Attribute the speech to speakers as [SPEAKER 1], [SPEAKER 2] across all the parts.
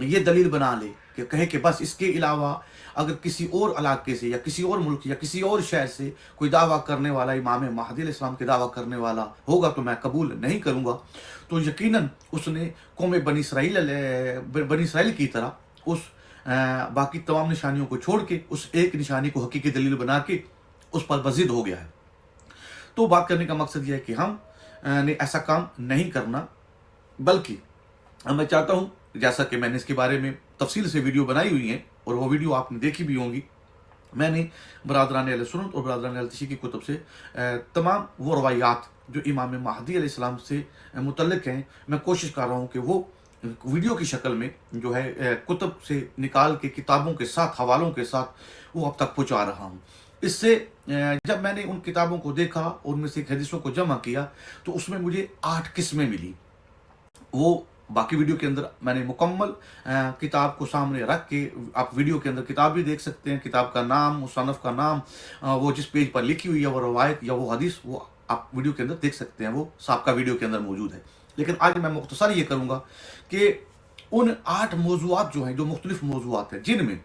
[SPEAKER 1] یہ دلیل بنا لے کہ کہے کہ بس اس کے علاوہ اگر کسی اور علاقے سے یا کسی اور ملک یا کسی اور شہر سے کوئی دعویٰ کرنے والا امام مہدی علیہ السلام کے دعویٰ کرنے والا ہوگا تو میں قبول نہیں کروں گا، تو یقیناً اس نے قوم بنی اسرائیل کی طرح اس باقی تمام نشانیوں کو چھوڑ کے اس ایک نشانی کو حقیقی دلیل بنا کے اس پر بضد ہو گیا ہے۔ تو بات کرنے کا مقصد یہ ہے کہ ہم نے ایسا کام نہیں کرنا، بلکہ میں چاہتا ہوں، جیسا کہ میں نے اس کے بارے میں تفصیل سے ویڈیو بنائی ہوئی ہیں اور وہ ویڈیو آپ نے دیکھی بھی ہوں گی، میں نے برادران اہل سنت اور برادران اہل تشیع کی کتب سے تمام وہ روایات جو امام مہدی علیہ السلام سے متعلق ہیں، میں کوشش کر رہا ہوں کہ وہ ویڈیو کی شکل میں جو ہے کتب سے نکال کے کتابوں کے ساتھ حوالوں کے ساتھ وہ اب تک پہنچا رہا ہوں۔ اس سے جب میں نے ان کتابوں کو دیکھا، ان میں سے حدیثوں کو جمع کیا، تو اس میں مجھے 8 قسمیں ملی۔ وہ باقی ویڈیو کے اندر میں نے مکمل کتاب کو سامنے رکھ کے، آپ ویڈیو کے اندر کتاب بھی دیکھ سکتے ہیں، کتاب کا نام، مصنف کا نام، وہ جس پیج پر لکھی ہوئی ہے وہ روایت یا وہ حدیث، وہ آپ ویڈیو کے اندر دیکھ سکتے ہیں، وہ سابقہ ویڈیو کے اندر موجود ہے۔ لیکن آج میں مختصر یہ کروں گا کہ ان 8 موضوعات جو ہیں، جو مختلف موضوعات ہیں، جن میں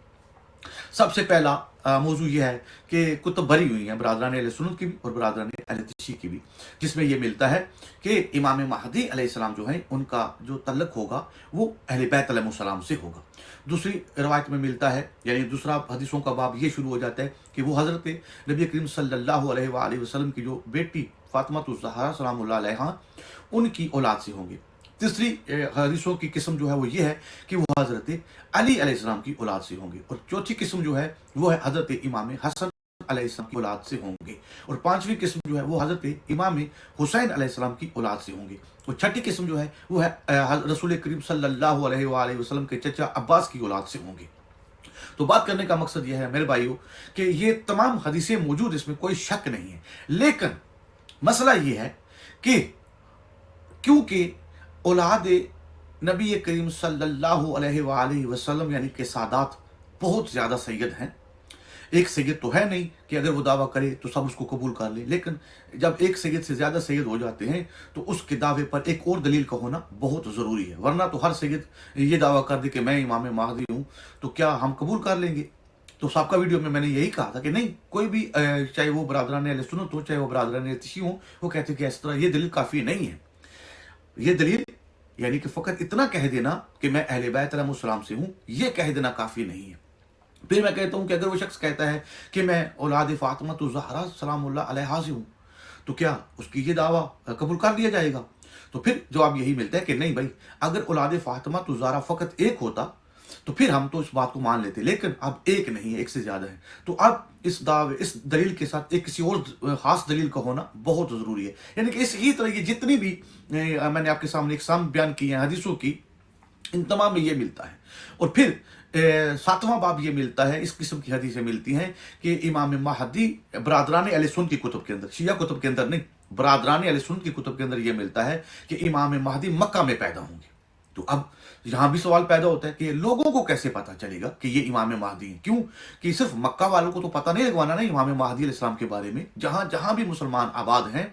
[SPEAKER 1] سب سے پہلا موضوع یہ ہے کہ کتب بھری ہوئی ہیں برادران اہل سنت کی بھی اور برادران اہل تشیع کی بھی، جس میں یہ ملتا ہے کہ امام مہدی علیہ السلام جو ہیں، ان کا جو تعلق ہوگا وہ اہل بیت علیہ السلام سے ہوگا۔ دوسری روایت میں ملتا ہے، یعنی دوسرا حدیثوں کا باب یہ شروع ہو جاتا ہے کہ وہ حضرت نبی کریم صلی اللہ علیہ وآلہ وسلم کی جو بیٹی فاطمہ الزہرا سلام اللہ علیہا، ان کی اولاد سے ہوں گے۔ تیسری حدیثوں کی قسم جو ہے وہ یہ ہے کہ وہ حضرت علی علیہ السلام کی اولاد سے ہوں گے، اور چوتھی قسم جو ہے وہ ہے حضرت امام حسن علیہ السلام کی اولاد سے ہوں گے، اور پانچویں قسم جو ہے وہ حضرت امام حسین علیہ السلام کی اولاد سے ہوں گے، اور چھٹی قسم جو ہے وہ ہے رسول کریم صلی اللہ علیہ وآلہ وسلم کے چچا عباس کی اولاد سے ہوں گے۔ تو بات کرنے کا مقصد یہ ہے میرے بھائیوں کہ یہ تمام حدیثیں موجود، اس میں کوئی شک نہیں ہے، لیکن مسئلہ یہ ہے کہ کیونکہ اولاد نبی کریم صلی اللہ علیہ وآلہ وسلم یعنی کہ سادات بہت زیادہ سید ہیں، ایک سید تو ہے نہیں کہ اگر وہ دعویٰ کرے تو سب اس کو قبول کر لیں، لیکن جب ایک سید سے زیادہ سید ہو جاتے ہیں تو اس کے دعوے پر ایک اور دلیل کا ہونا بہت ضروری ہے، ورنہ تو ہر سید یہ دعویٰ کر دے کہ میں امام مہدی ہوں تو کیا ہم قبول کر لیں گے؟ تو سابقہ ویڈیو میں نے یہی کہا تھا کہ نہیں، کوئی بھی چاہے وہ برادران اہل سنت ہو چاہے وہ برادران اہل تشیع ہوں، وہ کہتے ہیں کہ اس طرح یہ دلیل کافی نہیں ہے۔ یہ دلیل یعنی کہ فقط اتنا کہہ دینا کہ میں اہل بیت علیہ السلام سے ہوں، یہ کہہ دینا کافی نہیں ہے۔ پھر میں کہتا ہوں کہ اگر وہ شخص کہتا ہے کہ میں اولاد فاطمہ الزہرا سلام اللہ علیہا سے ہوں، تو کیا اس کی یہ دعویٰ قبول کر لیا جائے گا؟ تو پھر جواب یہی ملتا ہے کہ نہیں بھائی، اگر اولاد فاطمہ الزہرا فقط ایک ہوتا تو پھر ہم تو اس بات کو مان لیتے، لیکن اب ایک نہیں ہے، ایک سے زیادہ ہے، تو اب اس دلیل کے ساتھ ایک کسی اور خاص دلیل کا ہونا بہت ضروری ہے۔ یعنی کہ اسی طرح یہ جتنی بھی میں نے آپ کے سامنے اقسام بیان کی ہیں حدیثوں کی، ان تمام میں یہ ملتا ہے۔ اور پھر 7واں باب یہ ملتا ہے، اس قسم کی حدیثیں ملتی ہیں کہ امام مہدی برادران اہل سنت کی کتب کے اندر، شیعہ کتب کے اندر نہیں، برادران اہل سنت کی کتب کے اندر یہ ملتا ہے کہ امام مہدی مکہ میں پیدا ہوں گے۔ تو اب یہاں بھی سوال پیدا ہوتا ہے کہ لوگوں کو کیسے پتا چلے گا کہ یہ امام مہدی ہیں؟ کیوں کہ صرف مکہ والوں کو تو پتہ نہیں لگوانا نا امام مہدی علیہ السلام کے بارے میں، جہاں جہاں بھی مسلمان آباد ہیں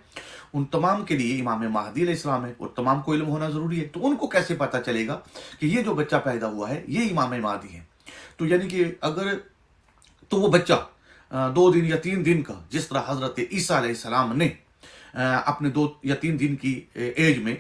[SPEAKER 1] ان تمام کے لیے امام مہدی علیہ السلام ہے اور تمام کو علم ہونا ضروری ہے۔ تو ان کو کیسے پتا چلے گا کہ یہ جو بچہ پیدا ہوا ہے یہ امام مہدی ہے؟ تو یعنی کہ اگر تو وہ بچہ 2 دن یا 3 دن کا، جس طرح حضرت عیسیٰ علیہ السلام نے اپنے 2 یا 3 دن کی ایج میں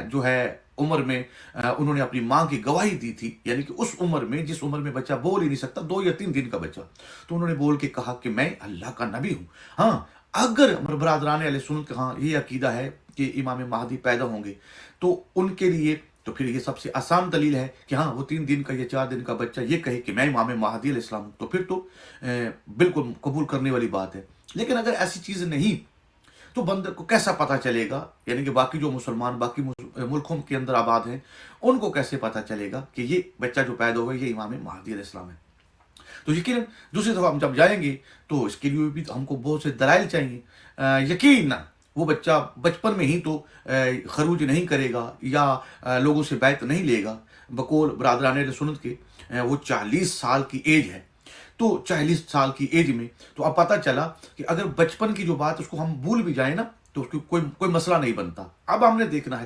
[SPEAKER 1] جو ہے عمر میں انہوں نے اپنی ماں کی گواہی دی تھی، یعنی کہ اس عمر میں جس عمر میں بچہ بول ہی نہیں سکتا، 2 یا 3 دن کا بچہ، تو انہوں نے بول کے کہا کہ میں اللہ کا نبی ہوں۔ ہاں، اگر برادران اہل سنت کا ہاں یہ عقیدہ ہے کہ امام مہدی پیدا ہوں گے تو ان کے لیے تو پھر یہ سب سے آسان دلیل ہے کہ ہاں وہ 3 دن کا یا 4 دن کا بچہ یہ کہے کہ میں امام مہدی علیہ السلام ہوں، تو پھر تو بالکل قبول کرنے والی بات ہے۔ لیکن اگر ایسی چیز نہیں تو بندے کو کیسا پتہ چلے گا، یعنی کہ باقی جو مسلمان باقی ملکوں کے اندر آباد ہیں ان کو کیسے پتہ چلے گا کہ یہ بچہ جو پیدا ہوا ہے یہ امام مہدی علیہ السلام ہے؟ تو یقیناً دوسری دفعہ ہم جب جائیں گے تو اس کے لیے بھی ہم کو بہت سے دلائل چاہیے۔ یقیناً وہ بچہ بچپن میں ہی تو خروج نہیں کرے گا یا لوگوں سے بیعت نہیں لے گا، بقول برادران اہل سنت کے وہ 40 سال کی ایج ہے، تو 40 سال کی ایج میں تو اب پتہ چلا کہ اگر بچپن کی جو بات اس کو ہم بھول بھی جائیں نا تو اس کو کوئی مسئلہ نہیں بنتا۔ اب ہم نے دیکھنا ہے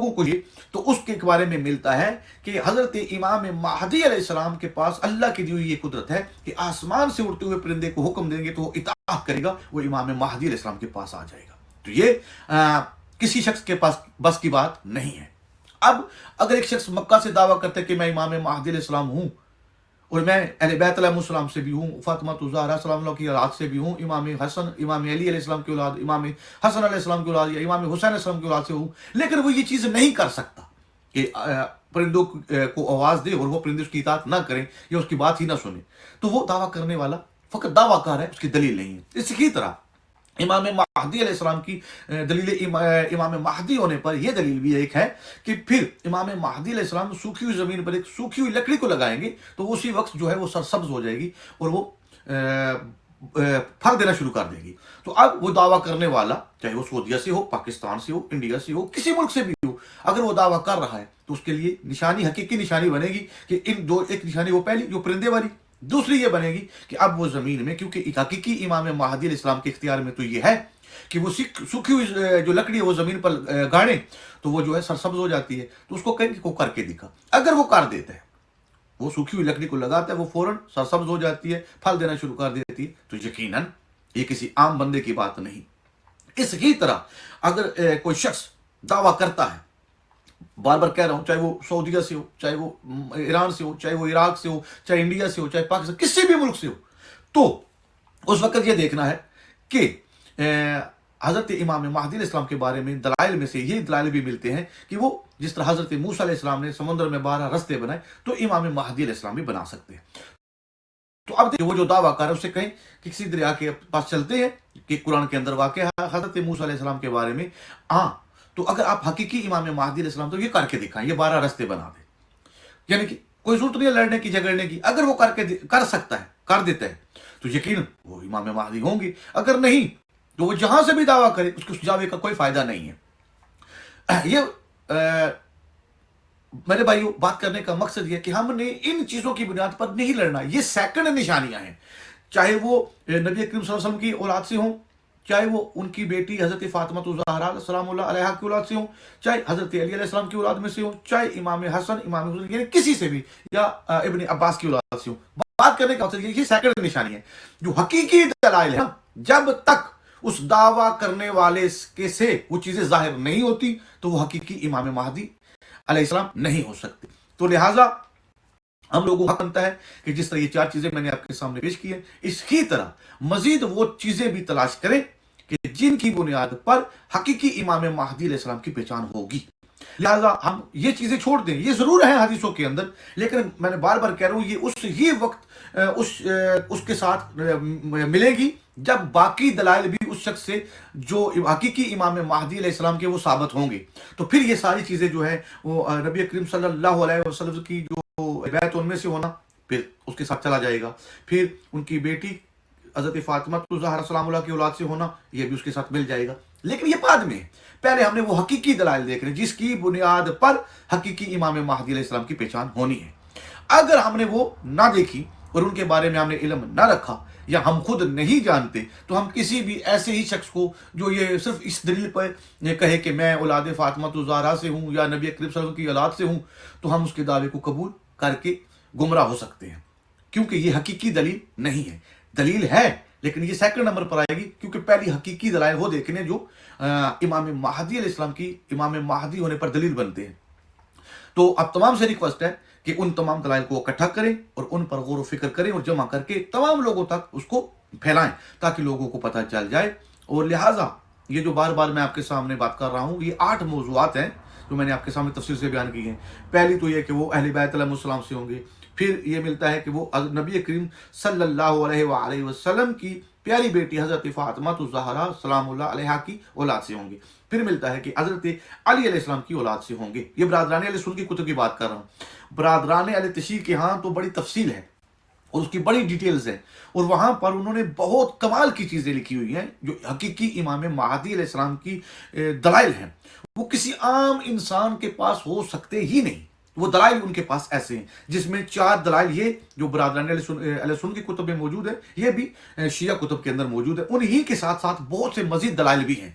[SPEAKER 1] کو یہ تو اس کے بارے میں ملتا ہے کہ حضرت امام مہدی علیہ السلام کے پاس اللہ کی دی ہوئی یہ قدرت ہے کہ آسمان سے اڑتے ہوئے پرندے کو حکم دیں گے تو وہ اطاعت کرے گا، وہ امام مہدی علیہ السلام کے پاس آ جائے گا۔ تو یہ کسی شخص کے پاس بس کی بات نہیں ہے۔ اب اگر ایک شخص مکہ سے دعویٰ کرتا ہے کہ میں امام مہدی علیہ السلام ہوں اور میں اہل بیت علیہ السلام سے بھی ہوں، فاطمہ الزہرا سلام اللہ کی اولاد سے بھی ہوں، امام حسن امام علی علیہ السلام کی اولاد، امام حسن علیہ السلام کی اولاد یا امام حسین علیہ السلام کی اولاد سے ہوں، لیکن وہ یہ چیز نہیں کر سکتا کہ پرندوں کو آواز دے اور وہ پرندے اس کی اطاعت نہ کریں یا اس کی بات ہی نہ سنیں، تو وہ دعویٰ کرنے والا فقط دعویٰ کار ہے، اس کی دلیل نہیں ہے۔ اسی کی طرح امام مہدی علیہ السلام کی دلیل امام مہدی ہونے پر یہ دلیل بھی ایک ہے کہ پھر امام مہدی علیہ السلام سوکھی ہوئی زمین پر ایک سوکھی ہوئی لکڑی کو لگائیں گے تو اسی وقت جو ہے وہ سرسبز ہو جائے گی اور وہ پھل دینا شروع کر دے گی۔ تو اب وہ دعویٰ کرنے والا چاہے وہ سعودیہ سے ہو، پاکستان سے ہو، انڈیا سے ہو، کسی ملک سے بھی ہو، اگر وہ دعویٰ کر رہا ہے تو اس کے لیے نشانی، حقیقی نشانی بنے گی کہ ان دو، ایک نشانی وہ پہلی جو پرندے والی، دوسری یہ بنے گی کہ اب وہ زمین میں، کیونکہ ایک حقیقی امام مہدی علیہ السلام کے اختیار میں تو یہ ہے کہ وہ سوکھی ہوئی جو لکڑی ہے وہ زمین پر گاڑیں تو وہ جو ہے سرسبز ہو جاتی ہے، تو اس کو کہیں کہ وہ کر کے دکھا۔ اگر وہ کر دیتا ہے، وہ سوکھی ہوئی لکڑی کو لگاتا ہے، وہ فوراً سرسبز ہو جاتی ہے، پھل دینا شروع کر دیتی ہے، تو یقیناً یہ کسی عام بندے کی بات نہیں۔ اس ہی طرح اگر کوئی شخص دعویٰ کرتا ہے، بار بار کہہ رہا ہوں، چاہے وہ سعودیہ سے ہو، چاہے وہ ایران سے ہو، چاہے وہ عراق سے ہو، چاہے انڈیا سے ہو، چاہے پاکستان، کسی بھی ملک سے ہو، تو اس وقت یہ دیکھنا ہے کہ حضرت امام مہدی علیہ السلام کے بارے میں دلائل میں سے یہ دلائل بھی ملتے ہیں کہ وہ جس طرح حضرت موسیٰ علیہ السلام نے سمندر میں 12 رستے بنائے تو امام مہدی علیہ السلام بھی بنا سکتے ہیں۔ تو اب وہ جو دعویٰ کر ہے اس سے کہیں کہ کسی دریا کے پاس چلتے ہیں کہ قرآن کے اندر واقع ہے حضرت موسیٰ علیہ السلام کے بارے میں، تو اگر آپ حقیقی امام مہدی علیہ السلام تو یہ کر کے دکھائیں، یہ 12 رستے بنا دیں، یعنی کہ کوئی ضرورت نہیں ہے لڑنے کی، جھگڑنے کی۔ اگر وہ کر سکتا ہے، کر دیتا ہے، تو یقیناً وہ امام مہدی ہوں گے۔ اگر نہیں تو وہ جہاں سے بھی دعویٰ کرے اس دعوے کا کوئی فائدہ نہیں ہے۔ یہ میرے بھائیو بات کرنے کا مقصد یہ ہے کہ ہم نے ان چیزوں کی بنیاد پر نہیں لڑنا، یہ سیکنڈ نشانیاں ہیں، چاہے وہ نبی کریم صلی اللہ علیہ وسلم کی اولاد سے ہوں، چاہے وہ ان کی بیٹی حضرت فاطمہ الزہرا سلام اللہ علیہا کی اولاد سے ہوں، چاہے حضرت علی علیہ السلام کی اولاد میں سے ہوں، چاہے امام حسن امام حسین یعنی کسی سے بھی، یا ابن عباس کی اولاد سے ہوں۔ بات کرنے کا مقصد یہ سیکنڈ نشانی ہے۔ جو حقیقی دلائل ہے، جب تک اس دعویٰ کرنے والے کے سے وہ چیزیں ظاہر نہیں ہوتی تو وہ حقیقی امام مہدی علیہ السلام نہیں ہو سکتے۔ تو لہٰذا ہم لوگوں کو حق بنتا ہے کہ جس طرح یہ 4 چیزیں میں نے آپ کے سامنے پیش کی ہیں، اس کی طرح مزید وہ چیزیں بھی تلاش کریں کہ جن کی بنیاد پر حقیقی امام مہدی علیہ السلام کی پہچان ہوگی۔ لہٰذا ہم یہ چیزیں چھوڑ دیں، یہ ضرور ہیں حدیثوں کے اندر، لیکن میں نے بار بار کہہ رہا ہوں یہ اس ہی وقت اس کے ساتھ ملے گی جب باقی دلائل بھی اس شخص سے جو حقیقی امام مہدی علیہ السلام کے وہ ثابت ہوں گے، تو پھر یہ ساری چیزیں جو ہے وہ نبی کریم صلی اللہ علیہ وسلم کی جو بیعت ان میں سے ہونا پھر اس کے ساتھ چلا جائے گا، پھر ان کی بیٹی حضرت فاطمہ الزہرا سلام اللہ کی اولاد سے ہونا یہ بھی اس کے ساتھ مل جائے گا، لیکن یہ بعد میں ہے۔ پہلے ہم نے وہ حقیقی دلائل دیکھ رہے ہیں جس کی بنیاد پر حقیقی امام مہدی علیہ السلام کی پہچان ہونی ہے۔ اگر ہم نے وہ نہ دیکھی اور ان کے بارے میں ہم نے علم نہ رکھا یا ہم خود نہیں جانتے تو ہم کسی بھی ایسے ہی شخص کو جو یہ صرف اس دلیل پر کہے کہ میں اولاد فاطمہ الزہرا سے ہوں یا نبی کریم صلی اللہ علیہ وسلم کی اولاد سے ہوں، تو ہم اس کے دعوے کو قبول کر کے گمراہ ہو سکتے ہیں، کیونکہ یہ حقیقی دلیل نہیں ہے۔ دلیل ہے لیکن یہ سیکنڈ نمبر پر آئے گی، کیونکہ پہلی حقیقی دلائل وہ دیکھنے جو امام مہدی علیہ السلام کی امام مہدی ہونے پر دلیل بنتے ہیں۔ تو اب تمام سے ریکویسٹ ہے کہ ان تمام دلائل کو اکٹھا کریں اور ان پر غور و فکر کریں اور جمع کر کے تمام لوگوں تک اس کو پھیلائیں تاکہ لوگوں کو پتہ چل جائے۔ اور لہٰذا یہ جو بار بار میں آپ کے سامنے بات کر رہا ہوں، یہ 8 موضوعات ہیں جو میں نے آپ کے سامنے تفصیل سے بیان کی ہیں۔ پہلی تو یہ کہ وہ اہل بیت علیہ السلام سے ہوں گے، پھر یہ ملتا ہے کہ وہ نبی کریم صلی اللہ علیہ وآلہ وسلم کی پیاری بیٹی حضرت فاطمہ الزہرا سلام اللہ علیہا کی اولاد سے ہوں گے، پھر ملتا ہے کہ حضرت علی علیہ السلام کی اولاد سے ہوں گے۔ یہ برادران اہل سنت کی کتب کی بات کر رہا ہوں۔ برادران اہل تشیع کے ہاں تو بڑی تفصیل ہے اور اس کی بڑی ڈیٹیلز ہیں، اور وہاں پر انہوں نے بہت کمال کی چیزیں لکھی ہوئی ہیں جو حقیقی امام مہدی علیہ السلام کی دلائل ہیں، وہ کسی عام انسان کے پاس ہو سکتے ہی نہیں۔ وہ دلائل ان کے پاس ایسے ہیں جس میں 4 دلائل یہ جو برادران اہل سنت کی کتب میں موجود ہے، یہ بھی شیعہ کتب کے اندر موجود ہے، انہی کے ساتھ ساتھ بہت سے مزید دلائل بھی ہیں۔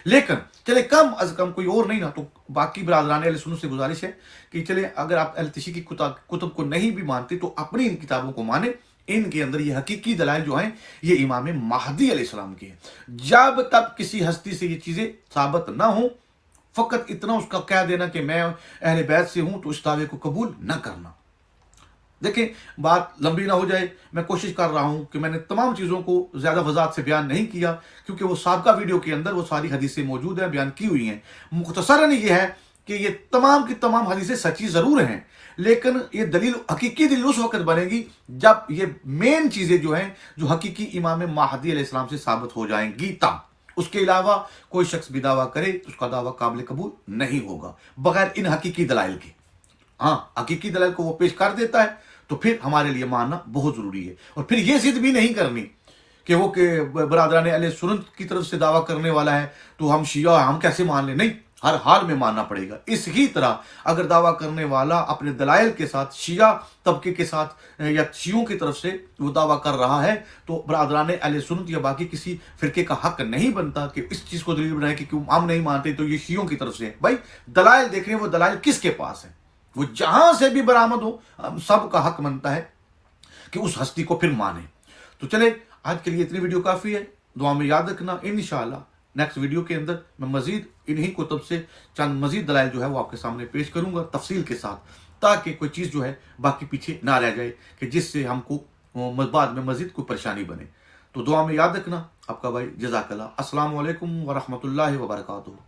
[SPEAKER 1] لیکن چلے کم از کم کوئی اور نہیں نا تو باقی برادران اہل سنت سے گزارش ہے کہ چلے اگر آپ اہل تشیع کی کتب کو نہیں بھی مانتے تو اپنی ان کتابوں کو مانیں. ان کے اندر یہ حقیقی دلائل جو ہیں یہ امام مہدی علیہ السلام کے ہیں. جب تک کسی ہستی سے یہ چیزیں ثابت نہ ہوں فقط اتنا اس کا کہہ دینا کہ میں اہل بیت سے ہوں تو اس دعوے کو قبول نہ کرنا. دیکھیں بات لمبی نہ ہو جائے, میں کوشش کر رہا ہوں کہ میں نے تمام چیزوں کو زیادہ وضاحت سے بیان نہیں کیا کیونکہ وہ سابقہ ویڈیو کے اندر وہ ساری حدیثیں موجود ہیں, بیان کی ہوئی ہیں. مختصراً یہ ہے کہ یہ تمام کی تمام حدیثیں سچی ضرور ہیں لیکن یہ دلیل حقیقی دلیل اس وقت بنے گی جب یہ مین چیزیں جو ہیں جو حقیقی امام مہدی علیہ السلام سے ثابت ہو جائیں گی تب. اس کے علاوہ کوئی شخص بھی دعویٰ کرے تو اس کا دعویٰ قابل قبول نہیں ہوگا بغیر ان حقیقی دلائل کے. ہاں حقیقی دلائل کو وہ پیش کر دیتا ہے تو پھر ہمارے لیے ماننا بہت ضروری ہے. اور پھر یہ ضد بھی نہیں کرنی کہ وہ کہ برادران اہل سنت کی طرف سے دعویٰ کرنے والا ہے تو ہم شیعہ ہیں, ہم کیسے مان لیں. نہیں, ہر حال میں ماننا پڑے گا. اس ہی طرح اگر دعویٰ کرنے والا اپنے دلائل کے ساتھ شیعہ طبقے کے ساتھ یا شیعوں کی طرف سے وہ دعویٰ کر رہا ہے تو برادران اہل سنت یا باقی کسی فرقے کا حق نہیں بنتا کہ اس چیز کو دلیل بنائے کہ کیوں ہم نہیں مانتے تو یہ شیعوں کی طرف سے ہے. بھائی دلائل دیکھ رہے ہیں, وہ دلائل کس کے پاس ہیں, وہ جہاں سے بھی برآمد ہو ہم سب کا حق بنتا ہے کہ اس ہستی کو پھر مانیں. تو چلے آج کے لیے اتنی ویڈیو کافی ہے. دعا میں یاد رکھنا انشاءاللہ نیکسٹ ویڈیو کے اندر میں مزید انہی کتب سے چند مزید دلائل جو ہے وہ آپ کے سامنے پیش کروں گا تفصیل کے ساتھ تاکہ کوئی چیز جو ہے باقی پیچھے نہ رہ جائے کہ جس سے ہم کو بعد میں مزید کوئی پریشانی بنے. تو دعا میں یاد رکھنا. آپ کا بھائی جزاک اللہ. السلام علیکم ورحمۃ اللہ وبرکاتہ.